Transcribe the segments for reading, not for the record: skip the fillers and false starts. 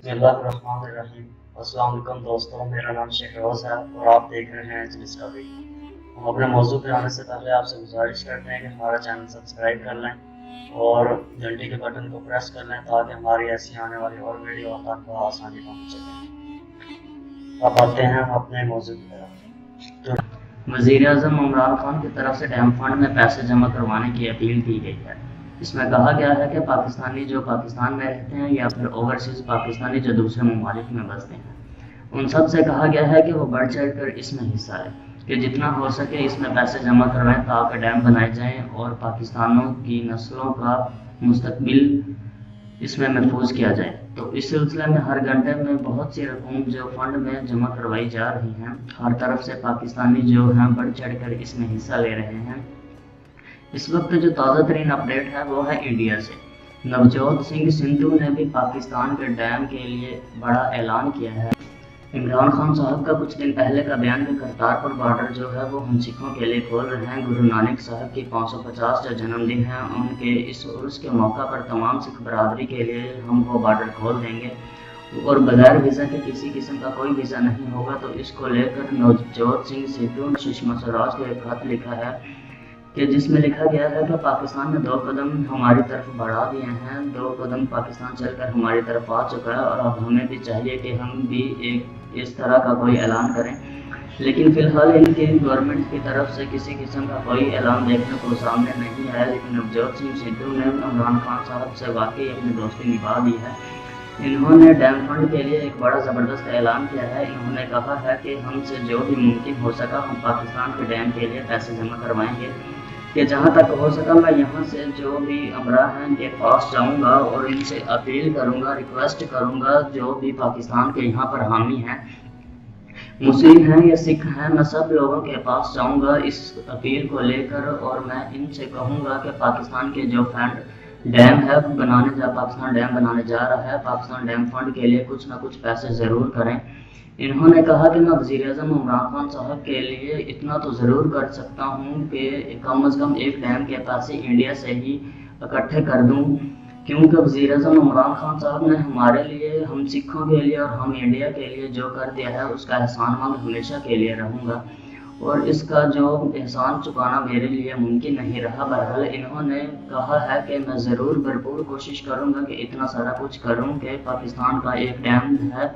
बिस्मिल्लाहिर्रहमानिर्रहीम। अस्सलाम वालेकुम दोस्तों, मेरा नाम शहरोज़ है और आप देख रहे हैं एजलिस का वीडियो। हम अपने मौजू पे आने से पहले आपसे गुजारिश करते हैं कि हमारा चैनल सब्सक्राइब कर लें और घंटी के बटन को प्रेस कर लें ताकि हमारी ऐसी आने वाली और वीडियो आप तक आसानी पहुँच सके। अब आते हैं अपने मौजू की तरफ। तो वज़ीर-ए-आज़म इमरान खान की तरफ से डैम फंड में पैसे जमा करवाने की अपील की गई है। इसमें कहा गया है कि पाकिस्तानी जो पाकिस्तान में रहते हैं या फिर ओवरसीज़ पाकिस्तानी जो दूसरे ममालिक में बसते हैं, उन सब से कहा गया है कि वो बढ़ चढ़ कर इसमें हिस्सा लें, कि जितना हो सके इसमें पैसे जमा करवाएं ताकि डैम बनाए जाएं और पाकिस्तानों की नस्लों का मुस्तकबिल इसमें महफूज किया जाए। तो इस सिलसिले में हर घंटे में बहुत सी रकम जो फंड में जमा करवाई जा रही हैं, हर तरफ से पाकिस्तानी जो हैं बढ़ चढ़ कर इसमें हिस्सा ले रहे हैं। इस वक्त जो ताज़ा तरीन अपडेट है वो है इंडिया से। नवजोत सिंह सिद्धू ने भी पाकिस्तान के डैम के लिए बड़ा ऐलान किया है। इमरान खान साहब का कुछ दिन पहले का बयान कि करतारपुर बॉर्डर जो है वो हम सिखों के लिए खोल रहे हैं। गुरु नानक साहब की 550 जो जन्मदिन है उनके इस उर्स के मौका पर तमाम सिख बरादरी के लिए हम वो बॉर्डर खोल देंगे और बगैर वीज़ा के किसी किस्म का कोई वीज़ा नहीं होगा। तो इसको लेकर नवजोत सिंह सिद्धू ने सुषमा स्वराज को एक खत लिखा है कि जिसमें लिखा गया है कि पाकिस्तान ने 2 कदम हमारी तरफ बढ़ा दिए हैं, 2 कदम पाकिस्तान चलकर हमारी तरफ आ चुका है और अब हमें भी चाहिए कि हम भी एक इस तरह का कोई ऐलान करें। लेकिन फ़िलहाल इनकी गवर्नमेंट की तरफ से किसी किस्म का कोई ऐलान देखने को सामने नहीं आया। लेकिन नवजोत सिंह सिद्धू ने इमरान खान साहब से वाकई अपनी दोस्ती निभा दी है। इन्होंने डैम फंड के लिए एक बड़ा ज़बरदस्त ऐलान किया है। इन्होंने कहा है कि हमसे जो भी मुमकिन हो सका हम पाकिस्तान के डैम के लिए पैसे जमा करवाएंगे, कि जहाँ तक हो सका मैं यहाँ से जो भी अमरा हैं इनके पास जाऊँगा और इनसे अपील करूँगा, रिक्वेस्ट करूँगा, जो भी पाकिस्तान के यहाँ पर हामी हैं, मुस्लिम हैं या सिख हैं, मैं सब लोगों के पास जाऊँगा इस अपील को लेकर और मैं इनसे कहूँगा कि पाकिस्तान के जो डैम है पाकिस्तान डैम बनाने जा रहा है, पाकिस्तान डैम फंड के लिए कुछ ना कुछ पैसे ज़रूर करें। इन्होंने कहा कि मैं वज़ीर-ए-आज़म इमरान खान साहब के लिए इतना तो ज़रूर कर सकता हूँ कि कम से कम एक डैम के पैसे इंडिया से ही इकट्ठे कर दूँ, क्योंकि वज़ीर-ए-आज़म इमरान खान साहब ने हमारे लिए, हम सिखों के लिए और हम इंडिया के लिए जो कर दिया है उसका एहसानमंद हमेशा के लिए रहूँगा और इसका जो एहसान चुकाना मेरे लिए मुमकिन नहीं रहा। बहरहाल इन्होंने कहा है कि मैं ज़रूर भरपूर कोशिश करूँगा कि इतना सारा कुछ करूँ कि पाकिस्तान का एक डैम है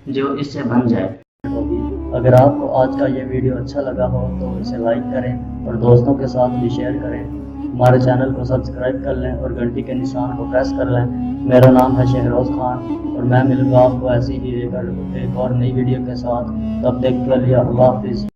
जो इससे बन जाए। अगर आपको आज का ये वीडियो अच्छा लगा हो तो इसे लाइक करें और दोस्तों के साथ भी शेयर करें। हमारे चैनल को सब्सक्राइब कर लें और घंटी के निशान को प्रेस कर लें। मेरा नाम है शहरोज़ खान और मैं मिलूंगा आपको ऐसी ही एक और नई वीडियो के साथ। तब तक के लिए अल्लाह हाफिज़।